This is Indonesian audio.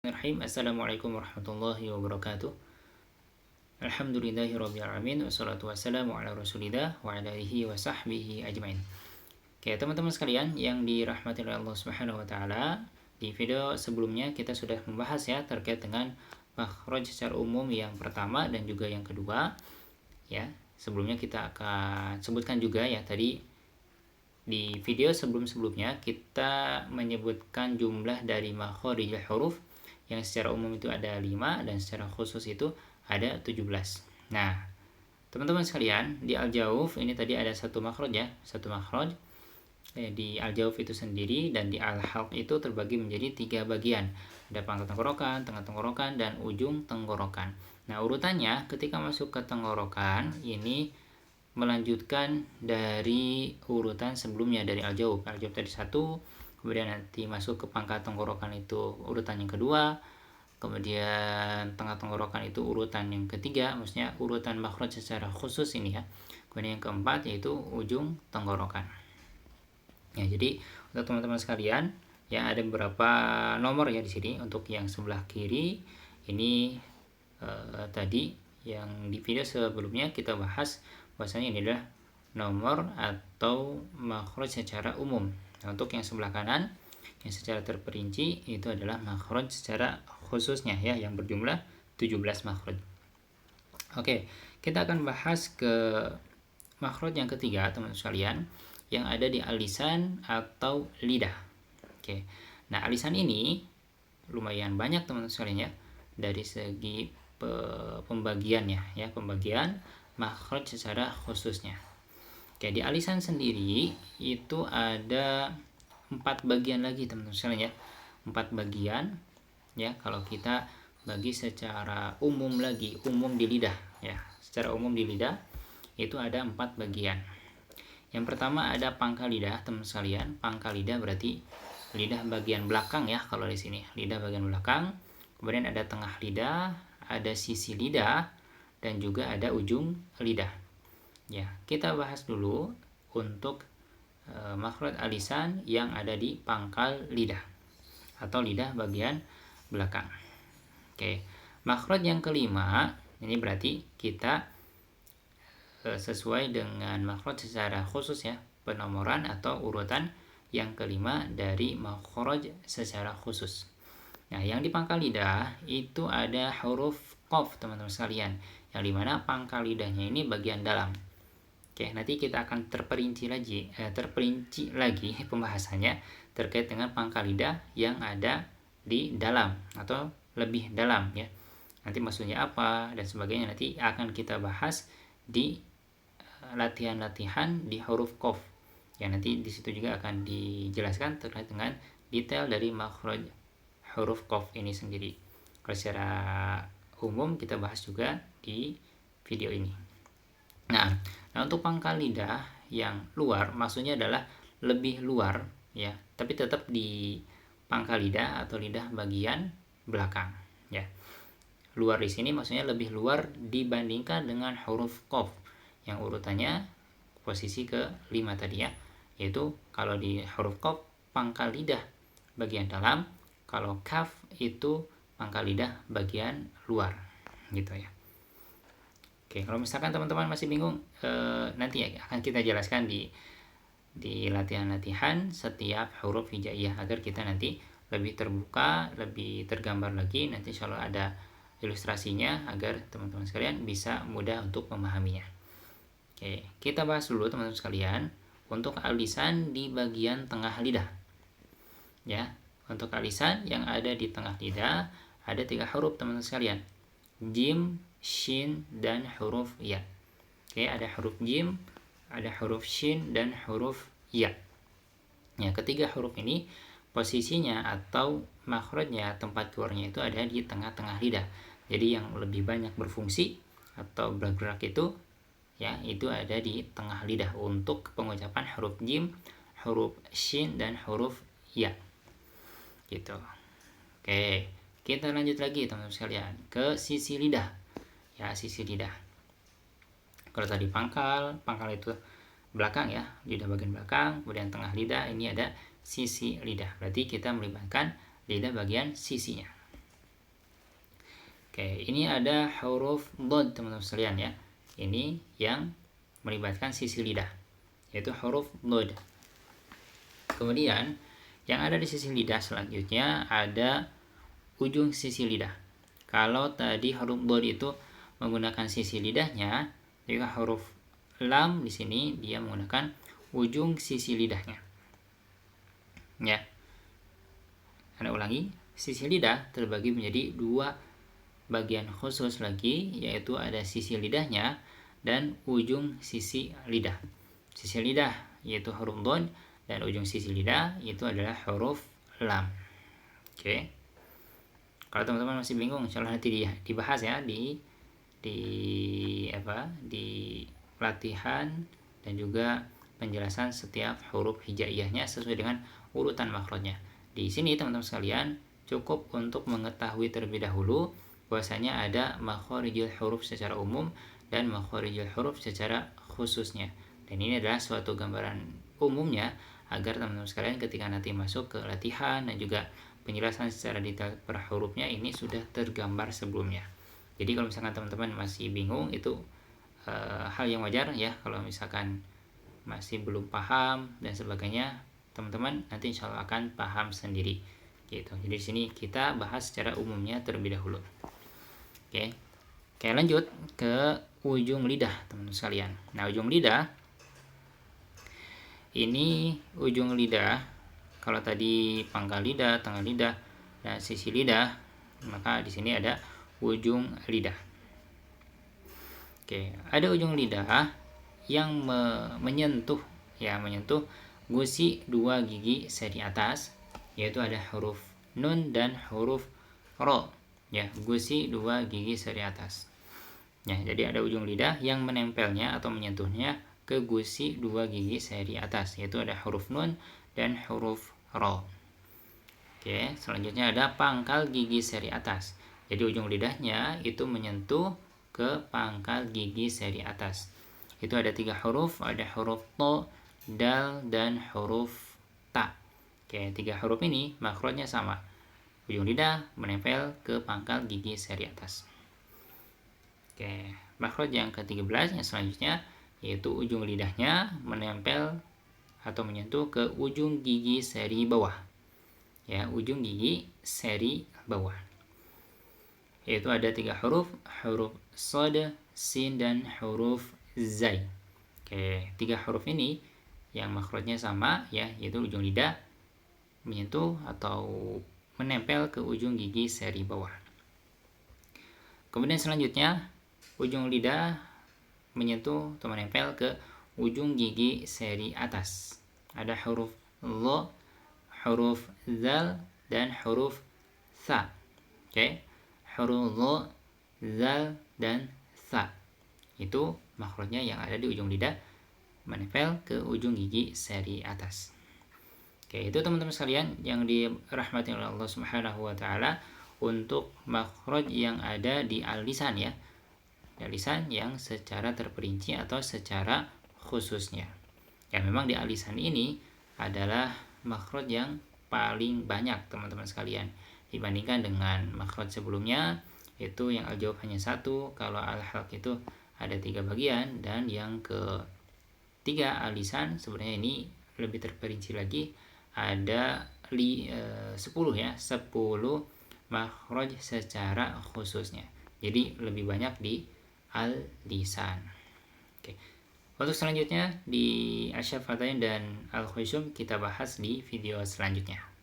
Bismillahirrahmanirrahim. Assalamualaikum warahmatullahi wabarakatuh. Alhamdulillahirrabbilalamin. Wassalatu wassalamu ala rasulillah wa ala alihi wa sahbihi ajmain. Oke, teman-teman sekalian yang dirahmati oleh Allah Subhanahu wa taala, di video sebelumnya kita sudah membahas ya terkait dengan makhraj secara umum yang pertama dan juga yang kedua. Ya, sebelumnya kita akan sebutkan juga ya tadi di video sebelum-sebelumnya kita menyebutkan jumlah dari makhrijul huruf yang secara umum itu ada 5 dan secara khusus itu ada 17. Nah, teman-teman sekalian, di al-jauf ini tadi ada satu makhraj ya, satu makhraj. Di al-jauf itu sendiri dan di al-halq itu terbagi menjadi 3 bagian. Ada pangkal tenggorokan, tengah tenggorokan, dan ujung tenggorokan. Nah, urutannya ketika masuk ke tenggorokan ini melanjutkan dari urutan sebelumnya dari al-jauf. Al-jauf tadi 1, kemudian nanti masuk ke pangkal tenggorokan itu urutan yang kedua, kemudian tengah tenggorokan itu urutan yang ketiga, maksudnya urutan makhraj secara khusus ini ya. Kemudian yang keempat yaitu ujung tenggorokan. Ya, jadi untuk teman-teman sekalian ya ada beberapa nomor ya di sini. Untuk yang sebelah kiri ini tadi yang di video sebelumnya kita bahas bahwasanya ini adalah nomor atau makhraj secara umum. Nah, untuk yang sebelah kanan yang secara terperinci itu adalah makhraj secara khususnya ya yang berjumlah 17 makhraj. Oke, kita akan bahas ke makhraj yang ketiga teman-teman sekalian yang ada di alisan atau lidah. Oke. Nah, alisan ini lumayan banyak teman-teman sekalian ya dari segi pembagiannya ya, pembagian makhraj secara khususnya. Oke, di alisan sendiri itu ada 4 bagian lagi teman-teman sekalian ya. 4 bagian ya kalau kita bagi secara umum lagi, umum di lidah ya. Secara umum di lidah itu ada 4 bagian. Yang pertama ada pangkal lidah teman-teman sekalian. Pangkal lidah berarti lidah bagian belakang ya kalau di sini, lidah bagian belakang. Kemudian ada tengah lidah, ada sisi lidah, dan juga ada ujung lidah. Ya, kita bahas dulu untuk makhraj alisan yang ada di pangkal lidah atau lidah bagian belakang. Oke, makhraj yang kelima ini berarti kita sesuai dengan makhraj secara khusus ya, penomoran atau urutan yang kelima dari makhraj secara khusus. Nah, yang di pangkal lidah itu ada huruf qaf teman-teman sekalian, yang dimana pangkal lidahnya ini bagian dalam. Oke, nanti kita akan terperinci lagi pembahasannya terkait dengan pangkal lidah yang ada di dalam atau lebih dalam ya. Nanti maksudnya apa dan sebagainya nanti akan kita bahas di latihan-latihan di huruf qaf. Ya, nanti di situ juga akan dijelaskan terkait dengan detail dari makhraj huruf qaf ini sendiri. Kalau secara umum kita bahas juga di video ini. Nah, untuk pangkal lidah yang luar maksudnya adalah lebih luar ya, tapi tetap di pangkal lidah atau lidah bagian belakang ya. Luar di sini maksudnya lebih luar dibandingkan dengan huruf qaf yang urutannya posisi ke-5 tadi ya. Yaitu kalau di huruf qaf pangkal lidah bagian dalam, kalau kaf itu pangkal lidah bagian luar gitu ya. Oke, kalau misalkan teman-teman masih bingung, nanti ya akan kita jelaskan di latihan-latihan setiap huruf hijaiyah agar kita nanti lebih terbuka, lebih tergambar lagi. Nanti insya Allah ada ilustrasinya agar teman-teman sekalian bisa mudah untuk memahaminya. Oke, kita bahas dulu teman-teman sekalian untuk alisan di bagian tengah lidah. Ya, untuk alisan yang ada di tengah lidah ada 3 huruf teman-teman sekalian. Jim, shin, dan huruf ya. Oke, ada huruf jim, ada huruf shin, dan huruf ya. Ya, ketiga huruf ini posisinya atau makhrajnya, tempat keluarnya itu ada di tengah-tengah lidah. Jadi yang lebih banyak berfungsi atau bergerak itu ya, itu ada di tengah lidah untuk pengucapan huruf jim, huruf shin, dan huruf ya. Gitu. Oke, kita lanjut lagi teman-teman sekalian ke sisi lidah. Ya, sisi lidah. Kalau tadi pangkal itu belakang ya, lidah bagian belakang, kemudian tengah lidah ini ada sisi lidah. Berarti kita melibatkan lidah bagian sisinya. Oke, ini ada huruf dhad teman-teman sekalian ya. Ini yang melibatkan sisi lidah, yaitu huruf dhad. Kemudian yang ada di sisi lidah selanjutnya ada ujung sisi lidah. Kalau tadi huruf dhad itu menggunakan sisi lidahnya, jika huruf lam di sini dia menggunakan ujung sisi lidahnya. Ya. Anda ulangi, sisi lidah terbagi menjadi dua bagian khusus lagi, yaitu ada sisi lidahnya dan ujung sisi lidah. Sisi lidah yaitu huruf dhad dan ujung sisi lidah itu adalah huruf lam. Oke. Kalau teman-teman masih bingung, insyaallah nanti dibahas ya di pelatihan dan juga penjelasan setiap huruf hijaiyahnya sesuai dengan urutan makhrajnya. Di sini teman-teman sekalian cukup untuk mengetahui terlebih dahulu bahwasanya ada makharijul huruf secara umum dan makharijul huruf secara khususnya. Dan ini adalah suatu gambaran umumnya agar teman-teman sekalian ketika nanti masuk ke latihan dan juga penjelasan secara detail per hurufnya ini sudah tergambar sebelumnya. Jadi kalau misalkan teman-teman masih bingung itu hal yang wajar ya, kalau misalkan masih belum paham dan sebagainya, teman-teman nanti insya Allah akan paham sendiri gitu. Jadi di sini kita bahas secara umumnya terlebih dahulu. Oke, lanjut ke ujung lidah teman-teman sekalian. Nah, ujung lidah ini ujung lidah, kalau tadi pangkal lidah, tengah lidah, dan sisi lidah, maka di sini ada ujung lidah. Oke, ada ujung lidah yang menyentuh gusi dua gigi seri atas, yaitu ada huruf nun dan huruf ro. Ya, gusi dua gigi seri atas. Ya, jadi ada ujung lidah yang menempelnya atau menyentuhnya ke gusi dua gigi seri atas, yaitu ada huruf nun dan huruf ro. Oke, selanjutnya ada pangkal gigi seri atas. Jadi ujung lidahnya itu menyentuh ke pangkal gigi seri atas. Itu ada 3 huruf, ada huruf to, dal, dan huruf ta. Oke, 3 huruf ini makhrajnya sama. Ujung lidah menempel ke pangkal gigi seri atas. Oke, makhraj yang ke-13 yang selanjutnya yaitu ujung lidahnya menempel atau menyentuh ke ujung gigi seri bawah. Ya, ujung gigi seri bawah. Yaitu ada 3 huruf, huruf shad, sin, dan huruf zai. Oke, 3 huruf ini yang makhrajnya sama ya, yaitu ujung lidah menyentuh atau menempel ke ujung gigi seri bawah. Kemudian selanjutnya ujung lidah menyentuh atau menempel ke ujung gigi seri atas. Ada huruf lo, huruf zal, dan huruf sa. Oke, huruf lo, zal, dan sa. Itu makhrajnya yang ada di ujung lidah menempel ke ujung gigi seri atas. Oke, itu teman-teman sekalian yang dirahmati oleh Allah Subhanahu wa taala untuk makhraj yang ada di al-lisan ya. Al-lisan yang secara terperinci atau secara khususnya. Ya, memang di al-lisan ini adalah makhraj yang paling banyak teman-teman sekalian dibandingkan dengan makhraj sebelumnya, itu yang al-jawab hanya 1, kalau al-halq itu ada 3 bagian, dan yang ketiga al-lisan sebenarnya ini lebih terperinci lagi, ada 10 ya, 10 makhraj secara khususnya. Jadi lebih banyak di al-lisan. Oke. Untuk selanjutnya di asy-syafatain dan al-khusyum kita bahas di video selanjutnya.